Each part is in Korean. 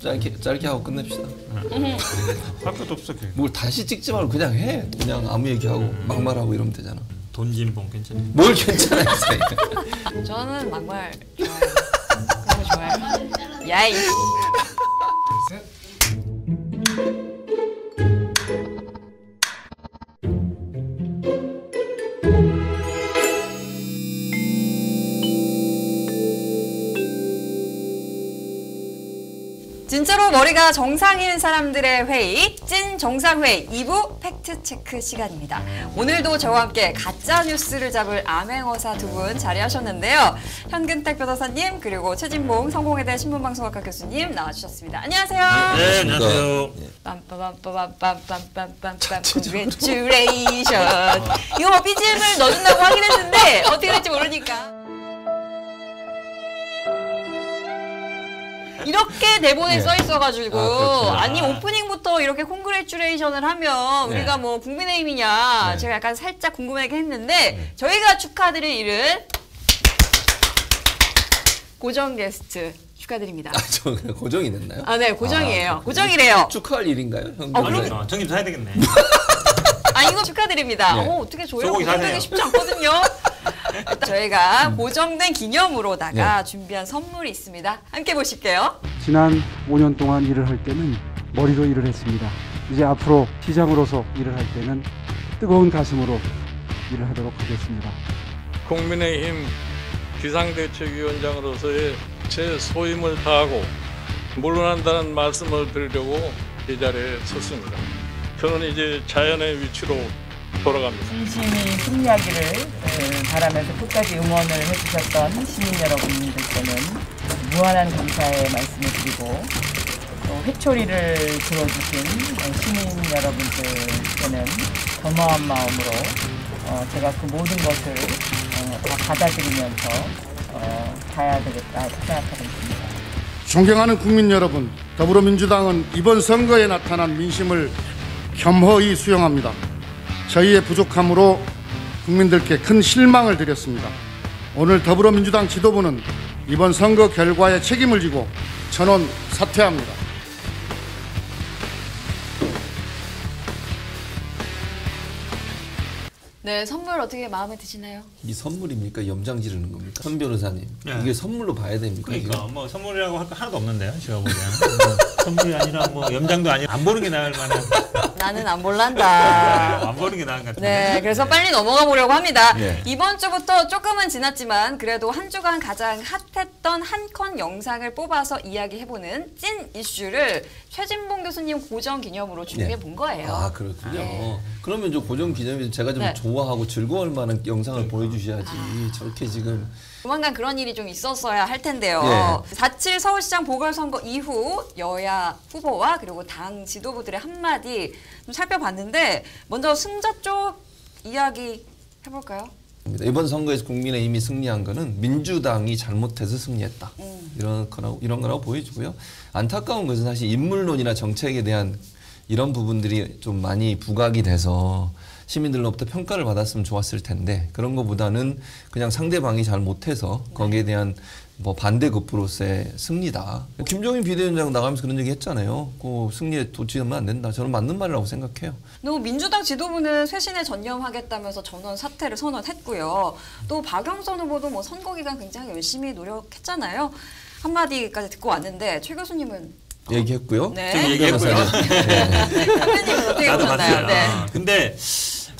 짧게 하고 끝냅시다. 할 것도 없어. 뭘 다시 찍지 말고 그냥 해. 그냥 아무 얘기하고 막말하고 이러면 되잖아. 돈진봉 괜찮아. 뭘 괜찮아. 저는 막말 좋아요. 그런 거 좋아요. 야이. 셋. 진짜로 머리가 정상인 사람들의 회의, 찐 정상회의 2부 팩트체크 시간입니다. 오늘도 저와 함께 가짜뉴스를 잡을 암행어사 두 분 자리하셨는데요. 현근택 변호사님 그리고 최진봉 성공회대 신문방송학과 교수님 나와주셨습니다. 안녕하세요. 네, 안녕하세요. 빰빠밤빠밤빰빰빰빰빰 Congratulation. 이거 뭐 BGM을 넣어준다고 하긴 했는데 어떻게 될지 모르니까. 이렇게 대본에 써 있어가지고 아니 오프닝부터 이렇게 콩그레츄레이션을 하면 우리가 뭐 국민의힘이냐 제가 약간 살짝 궁금하게 했는데 저희가 축하드릴 일은 고정 게스트 축하드립니다. 저 고정이 됐나요? 아, 네, 고정이에요. 고정이래요. 축하할 일인가요? 그럼 정님 사야 되겠네. 아, 이거 축하드립니다. 네. 어떻게 줘요? 고정되기 쉽지 않거든요. 저희가 고정된 기념으로다가 준비한 선물이 있습니다. 함께 보실게요. 지난 5년 동안 일을 할 때는 머리로 일을 했습니다. 이제 앞으로 시장으로서 일을 할 때는 뜨거운 가슴으로 일을 하도록 하겠습니다. 국민의힘 비상대책위원장으로서의 제 소임을 다하고 물러난다는 말씀을 드리려고 이 자리에 섰습니다. 저는 이제 자연의 위치로 돌아갑니다. 진심이 승리하기를 바라면서 끝까지 응원을 해주셨던 시민 여러분들께는 무한한 감사의 말씀을 드리고 또 회초리를 들어주신 시민 여러분들께는 겸허한 마음으로 제가 그 모든 것을 다 받아들이면서 가야 되겠다 생각하고 있습니다. 존경하는 국민 여러분, 더불어민주당은 이번 선거에 나타난 민심을 겸허히 수용합니다. 저희의 부족함으로 국민들께 큰 실망을 드렸습니다. 오늘 더불어민주당 지도부는 이번 선거 결과에 책임을 지고 전원 사퇴합니다. 네, 선물 어떻게 마음에 드시나요? 이 선물입니까? 염장 지르는 겁니까? 현 변호사님. 이게 선물로 봐야 됩니까? 그러니까 이게? 뭐 선물이라고 할 거 하나도 없는데요. 제가 보기에는. 선물이 아니라 뭐 염장도 아니라 안 보는 게 나을 만한. 나는 안 볼란다. 안 보는 게 나은 것 같은데. 네, 그래서 빨리 넘어가 보려고 합니다. 네. 이번 주부터 조금은 지났지만 그래도 한 주간 가장 핫했던 한 컷 영상을 뽑아서 이야기해보는 찐 이슈를 최진봉 교수님 고정 기념으로 준비해 본 거예요. 아, 그렇군요. 그러면 저 고정 기념일 제가 좀 네. 좋아하고 즐거울 만한 영상을 보여주셔야지. 저렇게 지금. 조만간 그런 일이 좀 있었어야 할 텐데요. 4.7 서울시장 보궐선거 이후 여야 후보와 그리고 당 지도부들의 한마디 좀 살펴봤는데 먼저 승자 쪽 이야기 해볼까요? 이번 선거에서 국민의힘이 승리한 거는 민주당이 잘못해서 승리했다. 이런 거라고 보여지고요. 안타까운 것은 사실 인물론이나 정책에 대한 이런 부분들이 좀 많이 부각이 돼서 시민들로부터 평가를 받았으면 좋았을 텐데 그런 것보다는 그냥 상대방이 잘 못해서 거기에 대한 뭐 반대급부로서의 승리다. 김종인 비대위원장 나가면서 그런 얘기 했잖아요. 그 승리에 도취하면 안 된다. 저는 맞는 말이라고 생각해요. 또 민주당 지도부는 쇄신에 전념하겠다면서 전원 사퇴를 선언했고요. 또 박영선 후보도 뭐 선거 기간 굉장히 열심히 노력했잖아요. 한마디까지 듣고 왔는데 최 교수님은 얘기했고요. 네. 좀 얘기했고요. 선배님은 어떻게 나도 보셨나요? 봤어요. 네. 근데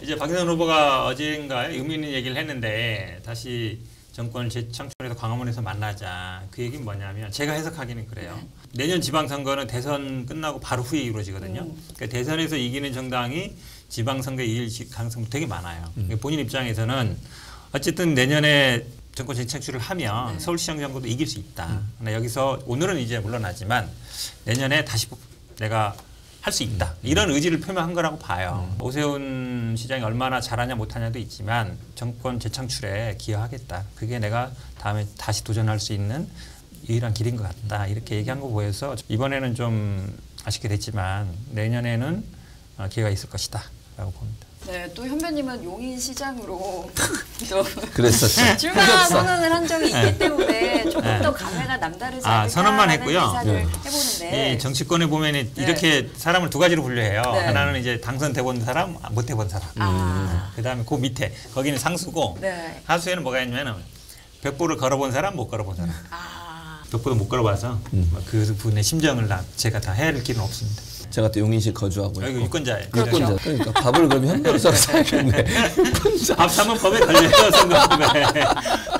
이제 박영선 후보가 어젠가에 의미 있는 얘기를 했는데 다시 정권을 재창출해서 광화문에서 만나자. 그 얘기는 뭐냐면 제가 해석하기는 그래요. 내년 지방선거는 대선 끝나고 바로 후에 이루어지거든요. 그러니까 대선에서 이기는 정당이 지방선거에 이길 가능성이 되게 많아요. 그러니까 본인 입장에서는 어쨌든 내년에 정권 재창출을 하면 서울시장 선거도 이길 수 있다. 그러나 여기서 오늘은 이제 물러나지만 내년에 다시 내가 할 수 있다. 이런 의지를 표명한 거라고 봐요. 오세훈 시장이 얼마나 잘하냐 못하냐도 있지만 정권 재창출에 기여하겠다. 그게 내가 다음에 다시 도전할 수 있는 유일한 길인 것 같다. 이렇게 얘기한 거 보여서 이번에는 좀 아쉽게 됐지만 내년에는 기회가 있을 것이다 라고 봅니다. 네, 또 현배님은 용인시장으로 또 그랬었죠. 출마 선언을 한 적이 있기 때문에 조금 더 감회가 남다르지 않을까 선언만 하는 했고요. 예상을 네. 해보는데 이 정치권에 보면 이렇게 사람을 두 가지로 분류해요. 네. 하나는 이제 당선돼본 사람, 못해본 사람. 그다음에 그 밑에 거기는 상수고 네. 하수에는 뭐가 있냐면 벽보를 걸어본 사람, 못 걸어본 사람. 벽보도 못 걸어봐서 그 분의 심정을 제가 다 헤아릴 길은 없습니다. 제가 또 용인시 거주하고 이거 있고. 유권자예요. 유권자. 그러니까 밥을 그러면 현명해서 사야겠네. 유권자. 밥 사면 법에 걸려요, 선거에.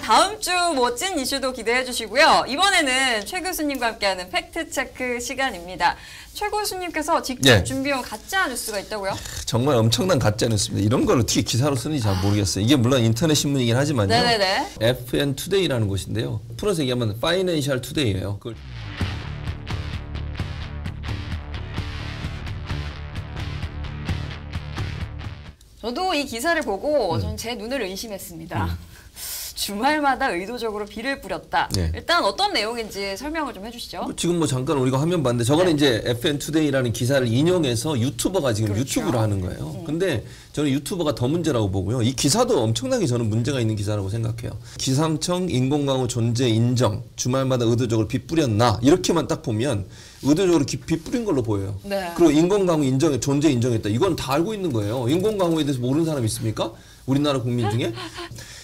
다음 주 멋진 이슈도 기대해 주시고요. 이번에는 최 교수님과 함께하는 팩트체크 시간입니다. 최 교수님께서 직접 예. 준비한 가짜 뉴스가 있다고요? 정말 엄청난 가짜 뉴스입니다. 이런 걸 어떻게 기사로 쓰는지 잘 모르겠어요. 이게 물론 인터넷 신문이긴 하지만요. 네네네. FN 투데이라는 곳인데요. 풀어서 얘기하면 파이낸셜 투데이예요. 그걸 저도 이 기사를 보고 전 제 눈을 의심했습니다. 주말마다 의도적으로 비를 뿌렸다. 네. 일단 어떤 내용인지 설명을 좀 해주시죠. 지금 뭐 잠깐 우리가 화면 봤는데 저거는 이제 FN 투데이라는 기사를 인용해서 유튜버가 지금 그렇죠. 유튜브를 하는 거예요. 근데 저는 유튜버가 더 문제라고 보고요. 이 기사도 엄청나게 저는 문제가 있는 기사라고 생각해요. 기상청 인공강우 존재 인정, 주말마다 의도적으로 비 뿌렸나 이렇게만 딱 보면 의도적으로 비 뿌린 걸로 보여요. 네. 그리고 인공강우 존재 인정했다. 이건 다 알고 있는 거예요. 인공강우에 대해서 모르는 사람 있습니까? 우리나라 국민 중에?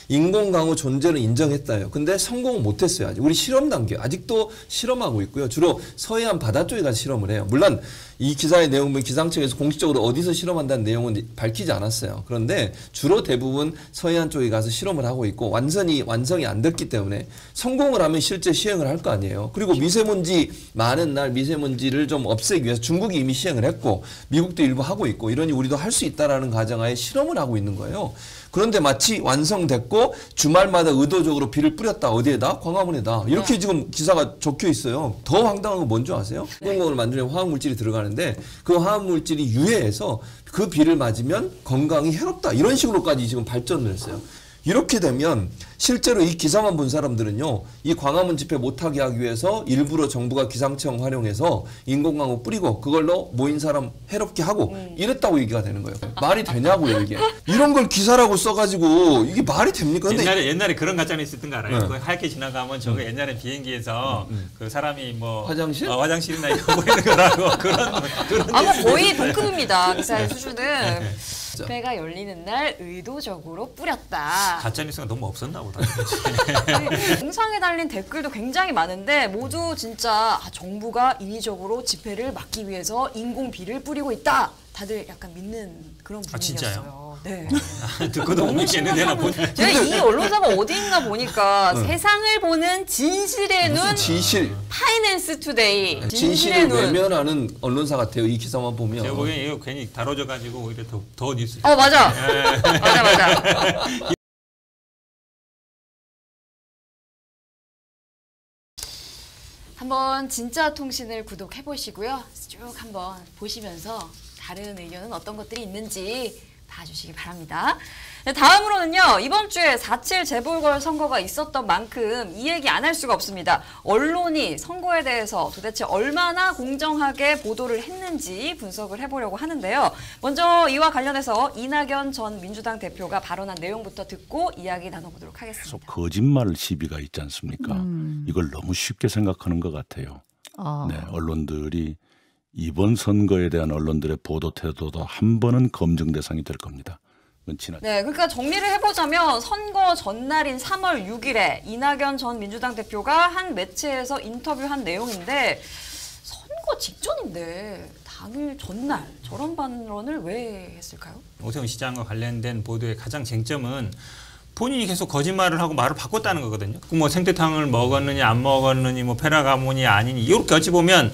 인공강우 존재를 인정했다요. 근데 성공은 못했어요. 아직. 우리 실험 단계. 아직도 실험하고 있고요. 주로 서해안 바다 쪽에 가서 실험을 해요. 물론 이 기사의 내용 보면 기상청에서 공식적으로 어디서 실험한다는 내용은 밝히지 않았어요. 그런데 주로 대부분 서해안 쪽에 가서 실험을 하고 있고 완성이 안 됐기 때문에 성공을 하면 실제 시행을 할 거 아니에요. 그리고 미세먼지 많은 날 미세먼지를 좀 없애기 위해서 중국이 이미 시행을 했고 미국도 일부 하고 있고 이러니 우리도 할 수 있다라는 가정하에 실험을 하고 있는 거예요. 그런데 마치 완성됐고 주말마다 의도적으로 비를 뿌렸다. 어디에다? 광화문에다. 이렇게 지금 기사가 적혀 있어요. 더 황당한 건 뭔지 아세요? 인공강우를 만들려면 화학물질이 들어가는데 그 화학물질이 유해해서 그 비를 맞으면 건강이 해롭다. 이런 식으로까지 지금 발전을 했어요. 이렇게 되면 실제로 이 기사만 본 사람들은요. 이 광화문 집회 못하게 하기 위해서 일부러 정부가 기상청 활용해서 인공강우 뿌리고 그걸로 모인 사람 해롭게 하고 이랬다고 얘기가 되는 거예요. 말이 되냐고요 이게. 이런 걸 기사라고 써가지고 이게 말이 됩니까? 근데 옛날에 그런 가짜뉴스 있었던 거 알아요? 네. 그 하얗게 지나가면 저거 옛날에 비행기에서 그 사람이 뭐 화장실? 화장실이나 이거 보이는 거라고 그런 아마 거의 동급입니다. 기사의 수준은. 집회가 열리는 날 의도적으로 뿌렸다. 가짜뉴스가 너무 없었나 보다. 영상에 달린 댓글도 굉장히 많은데 모두 진짜 정부가 인위적으로 집회를 막기 위해서 인공비를 뿌리고 있다. 다들 약간 믿는 그런 분위기였어요. 진짜요? 네. 듣고도 못 믿겠는데 나 보니까. 제가 이 언론사가 어디인가 보니까 세상을 보는 진실의 눈 진실. 파이낸스 투데이 진실의 진실을 눈. 외면하는 언론사 같아요. 이 기사만 보면. 제가 보기엔 이거 괜히 다뤄져가지고 오히려 더 뉴스. 맞아. 맞아. 한번 진짜 통신을 구독해 보시고요. 쭉 한번 보시면서 다른 의견은 어떤 것들이 있는지 봐주시기 바랍니다. 네, 다음으로는요. 이번 주에 4.7 재보궐선거가 있었던 만큼 이 얘기 안 할 수가 없습니다. 언론이 선거에 대해서 도대체 얼마나 공정하게 보도를 했는지 분석을 해보려고 하는데요. 먼저 이와 관련해서 이낙연 전 민주당 대표가 발언한 내용부터 듣고 이야기 나눠보도록 하겠습니다. 계속 거짓말 시비가 있지 않습니까? 이걸 너무 쉽게 생각하는 것 같아요. 네, 언론들이 이번 선거에 대한 언론들의 보도 태도도 한 번은 검증 대상이 될 겁니다. 네, 그러니까 정리를 해보자면 선거 전날인 3월 6일에 이낙연 전 민주당 대표가 한 매체에서 인터뷰한 내용인데 선거 직전인데 당일 전날 저런 발언을 왜 했을까요? 오세훈 시장과 관련된 보도의 가장 쟁점은 본인이 계속 거짓말을 하고 말을 바꿨다는 거거든요. 뭐 생태탕을 먹었느냐 안 먹었느냐 뭐 페라가모니 아니니 이렇게 어찌 보면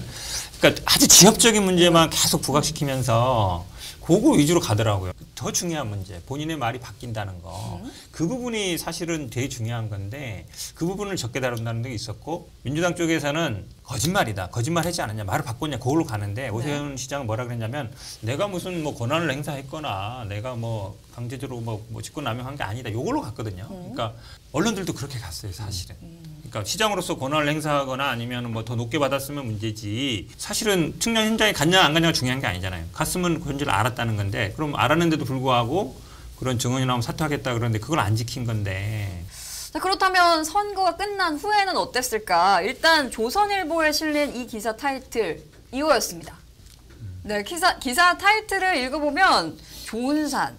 그러니까 아주 지엽적인 문제만 계속 부각시키면서 그거 위주로 가더라고요. 더 중요한 문제, 본인의 말이 바뀐다는 거. 그 부분이 사실은 되게 중요한 건데 그 부분을 적게 다룬다는 게 있었고 민주당 쪽에서는 거짓말이다. 거짓말하지 않았냐. 말을 바꿨냐. 그걸로 가는데 오세훈 시장은 뭐라 그랬냐면 내가 무슨 뭐 권한을 행사했거나 내가 뭐 강제적으로 뭐 직권남용한 게 아니다. 이걸로 갔거든요. 그러니까 언론들도 그렇게 갔어요. 사실은. 그러니까 시장으로서 권한을 행사하거나 아니면 뭐 더 높게 받았으면 문제지. 사실은 측량 현장에 갔냐 안 갔냐가 중요한 게 아니잖아요. 갔으면 그 현지를 알았다는 건데 그럼 알았는데도 불구하고 그런 증언이 나오면 사퇴하겠다 그러는데 그걸 안 지킨 건데. 자, 그렇다면 선거가 끝난 후에는 어땠을까? 일단 조선일보에 실린 이 기사 타이틀 이거였습니다. 네, 기사 타이틀을 읽어보면 조은산,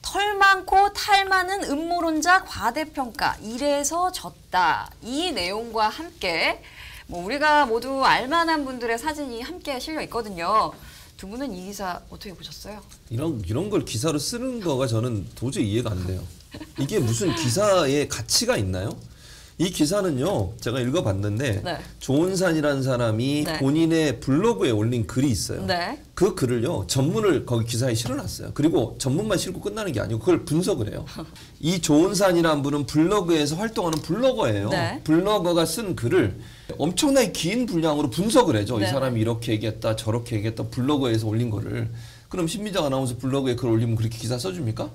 털 많고 탈 많은 음모론자 과대평가, 이래서 졌다. 이 내용과 함께 뭐 우리가 모두 알만한 분들의 사진이 함께 실려 있거든요. 두 분은 이 기사 어떻게 보셨어요? 이런 걸 기사로 쓰는 거가 저는 도저히 이해가 안 돼요. 이게 무슨 기사에 가치가 있나요? 이 기사는요, 제가 읽어봤는데 네. 조은산이라는 사람이 네. 본인의 블로그에 올린 글이 있어요. 네. 그 글을요, 전문을 거기 기사에 실어놨어요. 그리고 전문만 실고 끝나는 게 아니고 그걸 분석을 해요. 이 조은산이라는 분은 블로그에서 활동하는 블로거예요. 네. 블로거가 쓴 글을 엄청나게 긴 분량으로 분석을 해줘. 네. 이 사람이 이렇게 얘기했다, 저렇게 얘기했다, 블로그에서 올린 거를. 그럼 신민정 아나운서 블로그에 글 올리면 그렇게 기사 써줍니까?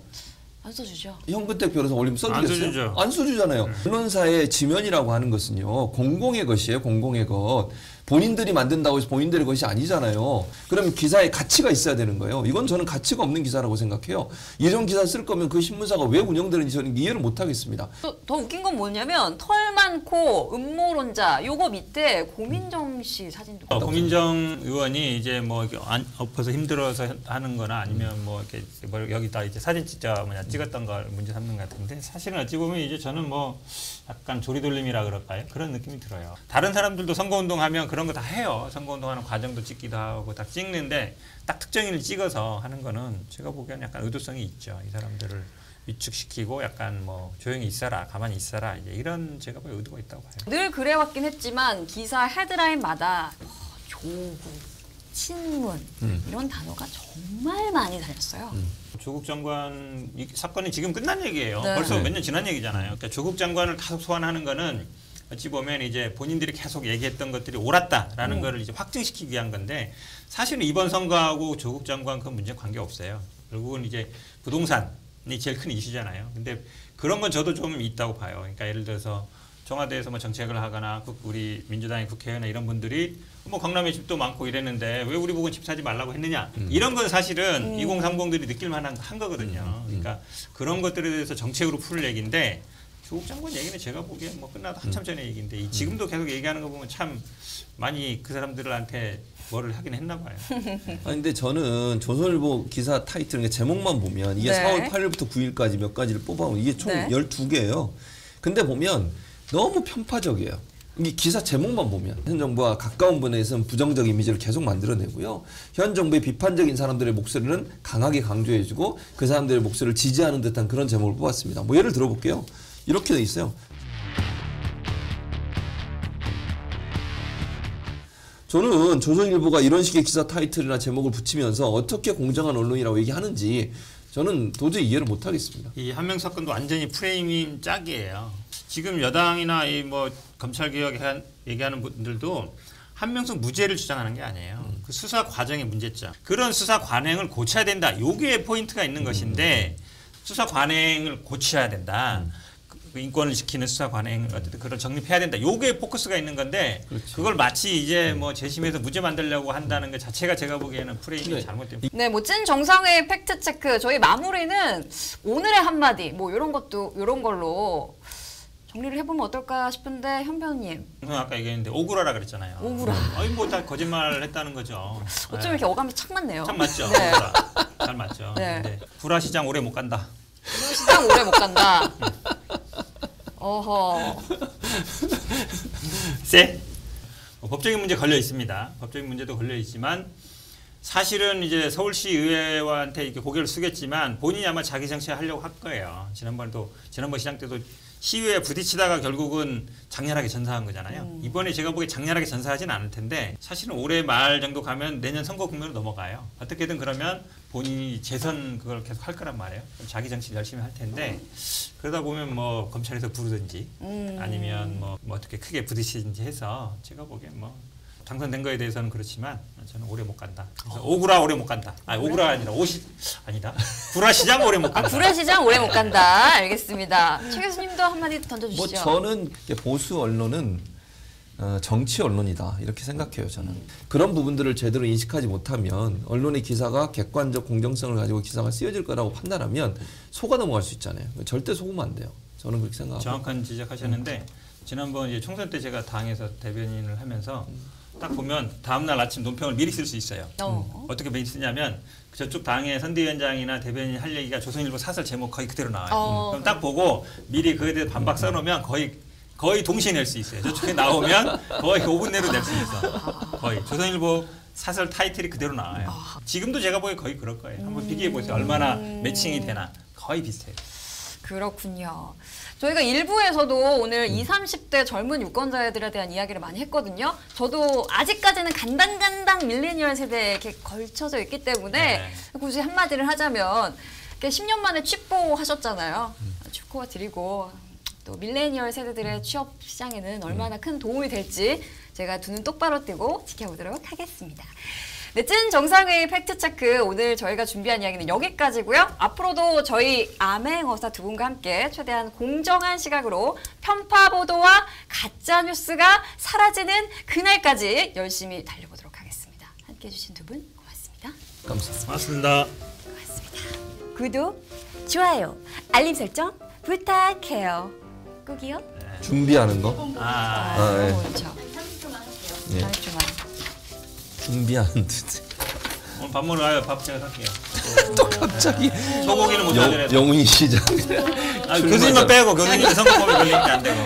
안 써주죠. 현근택 변호사 올리면 써주겠어요? 안 써주죠. 안 써주잖아요. 언론사의 지면이라고 하는 것은요, 공공의 것이에요. 공공의 것. 본인들이 만든다고 해서 본인들의 것이 아니잖아요. 그러면 기사에 가치가 있어야 되는 거예요. 이건 저는 가치가 없는 기사라고 생각해요. 이런 기사 쓸 거면 그 신문사가 왜 운영되는지 저는 이해를 못 하겠습니다. 더 웃긴 건 뭐냐면 털 많고 음모론자 요거 밑에 고민정 씨 사진도 고민정 의원이 이제 뭐 엎어서 힘들어서 하는 거나 아니면 뭐 이렇게 뭐 여기다 이제 사진 찍었던 걸 문제 삼는 것 같은데 사실은 어찌 보면 이제 저는 뭐 약간 조리돌림이라 그럴까요? 그런 느낌이 들어요. 다른 사람들도 선거운동 하면 그런 거 다 해요. 선거운동하는 과정도 찍기도 하고 다 찍는데 딱 특정인을 찍어서 하는 거는 제가 보기에는 약간 의도성이 있죠. 이 사람들을 위축시키고 약간 뭐 조용히 있어라, 가만히 있어라 이제 이런 제가 보기에 의도가 있다고 봐요. 늘 그래왔긴 했지만 기사 헤드라인마다 조국, 친문 이런 단어가 정말 많이 달렸어요. 조국 장관 이 사건이 지금 끝난 얘기예요. 네. 벌써 몇 년 지난 얘기잖아요. 그러니까 조국 장관을 계속 소환하는 거는 어찌 보면 이제 본인들이 계속 얘기했던 것들이 옳았다라는 거를 이제 확증시키기 위한 건데 사실은 이번 선거하고 조국 장관 그 문제 관계 없어요. 결국은 이제 부동산이 제일 큰 이슈잖아요. 근데 그런 건 저도 좀 있다고 봐요. 그러니까 예를 들어서 청와대에서 뭐 정책을 하거나 우리 민주당의 국회의원이나 이런 분들이 뭐 강남에 집도 많고 이랬는데 왜 우리 보고 집 사지 말라고 했느냐 이런 건 사실은 2030들이 느낄 만한 한 거거든요. 그러니까 그런 것들에 대해서 정책으로 풀 얘기인데 조국 장관 얘기는 제가 보기엔 뭐 끝나도 한참 전에 얘기인데 지금도 계속 얘기하는 거 보면 참 많이 그 사람들한테 뭐를 하긴 했나 봐요. 아니 근데 저는 조선일보 기사 타이틀 그러니까 제목만 보면 이게 네. 4월 8일부터 9일까지 몇 가지를 뽑아오면 이게 총 네. 12개예요. 근데 보면 너무 편파적이에요. 이 기사 제목만 보면 현 정부와 가까운 분야에서는 부정적 이미지를 계속 만들어내고요. 현 정부의 비판적인 사람들의 목소리는 강하게 강조해주고 그 사람들의 목소리를 지지하는 듯한 그런 제목을 뽑았습니다. 뭐 예를 들어볼게요. 이렇게 돼 있어요. 저는 조선일보가 이런 식의 기사 타이틀이나 제목을 붙이면서 어떻게 공정한 언론이라고 얘기하는지 저는 도저히 이해를 못 하겠습니다. 이 한명 사건도 완전히 프레이밍 짝이에요. 지금 여당이나 이 뭐 검찰 개혁 얘기하는 분들도 한명숙 무죄를 주장하는 게 아니에요. 그 수사 과정의 문제점. 그런 수사 관행을 고쳐야 된다. 요게 포인트가 있는 것인데 수사 관행을 고쳐야 된다. 그 인권을 지키는 수사 관행 어쨌든 그걸 정립해야 된다. 요게 포커스가 있는 건데 그렇죠. 그걸 마치 이제 뭐 재심해서 무죄 만들려고 한다는 것 자체가 제가 보기에는 프레임이 네. 잘못된. 네, 뭐 찐 정상회의 팩트 체크 저희 마무리는 오늘의 한마디 뭐 이런 것도 이런 걸로 정리를 해보면 어떨까 싶은데 현 변호님. 아까 얘기했는데 오구라라 그랬잖아요. 오구라. 아니 뭐 다 거짓말을 했다는 거죠. 어쩜 이렇게 어감이 착 맞네요. 참 맞죠. 네. 오구라. 잘 맞죠. 네. 근데 구라시장 오래 못 간다. 시장 오래 못 간다. 어허. 쎄? 법적인 문제 걸려 있습니다. 법적인 문제도 걸려 있지만 사실은 이제 서울시 의회한테 이렇게 고개를 숙였지만 본인이 아마 자기 정치하려고 할 거예요. 지난번 시장 때도 시위에 부딪히다가 결국은 장렬하게 전사한 거잖아요. 이번에 제가 보기에 장렬하게 전사하진 않을 텐데 사실은 올해 말 정도 가면 내년 선거 국면으로 넘어가요. 어떻게든 그러면 본인이 재선 그걸 계속 할 거란 말이에요. 자기 정치 열심히 할 텐데 그러다 보면 뭐 검찰에서 부르든지 아니면 뭐 어떻게 크게 부딪히든지 해서 제가 보기엔 뭐 당선된 거에 대해서는 그렇지만 저는 오래 못 간다. 그래서 오구라 오래 못 간다. 아니 오구라가 아니라 아니다. 구라시장 오래 못 간다. 구라시장 오래 못 간다. 알겠습니다. 최 교수님도 한마디 던져주시죠. 뭐 저는 보수 언론은 정치 언론이다 이렇게 생각해요. 저는 그런 부분들을 제대로 인식하지 못하면 언론의 기사가 객관적 공정성을 가지고 기사가 쓰여질 거라고 판단하면 속아 넘어갈 수 있잖아요. 절대 속으면 안 돼요. 저는 그렇게 생각하고. 정확한 지적하셨는데 지난번 이제 총선 때 제가 당에서 대변인을 하면서 딱 보면 다음날 아침 논평을 미리 쓸 수 있어요. 어떻게 미리 쓰냐면 저쪽 당의 선대위원장이나 대변인 할 얘기가 조선일보 사설 제목 거의 그대로 나와요. 그럼 딱 보고 미리 그에 대해 반박 써놓으면 거의 동시에 낼 수 있어요. 저쪽에 나오면 거의 5분 내로 낼 수 있어. 거의 조선일보 사설 타이틀이 그대로 나와요. 지금도 제가 보기에 거의 그럴 거예요. 한번 비교해 보세요. 얼마나 매칭이 되나. 거의 비슷해요. 그렇군요. 저희가 일부에서도 오늘 20, 30대 젊은 유권자들에 대한 이야기를 많이 했거든요. 저도 아직까지는 간당간당 밀레니얼 세대에 이렇게 걸쳐져 있기 때문에 굳이 한마디를 하자면 10년 만에 취뽀 하셨잖아요. 축하 드리고 또 밀레니얼 세대들의 취업 시장에는 얼마나 큰 도움이 될지 제가 두 눈 똑바로 뜨고 지켜보도록 하겠습니다. 네, 찐 정상회의 팩트체크 오늘 저희가 준비한 이야기는 여기까지고요. 앞으로도 저희 암행어사 두 분과 함께 최대한 공정한 시각으로 편파 보도와 가짜 뉴스가 사라지는 그날까지 열심히 달려보도록 하겠습니다. 함께해 주신 두 분 고맙습니다. 감사합니다. 고맙습니다. 고맙습니다. 구독, 좋아요, 알림 설정 부탁해요. 꼭이요. 준비하는 거? 네. 그렇죠. 예. 30초만. 준비하는 듯. 오늘 밥 먹으러 가요. 밥 제가 살게요. 또 갑자기 소고기는 못 사드려요. 영훈이 시장. 교수님만 빼고 교수님이 선거법에 걸리면 안 되고.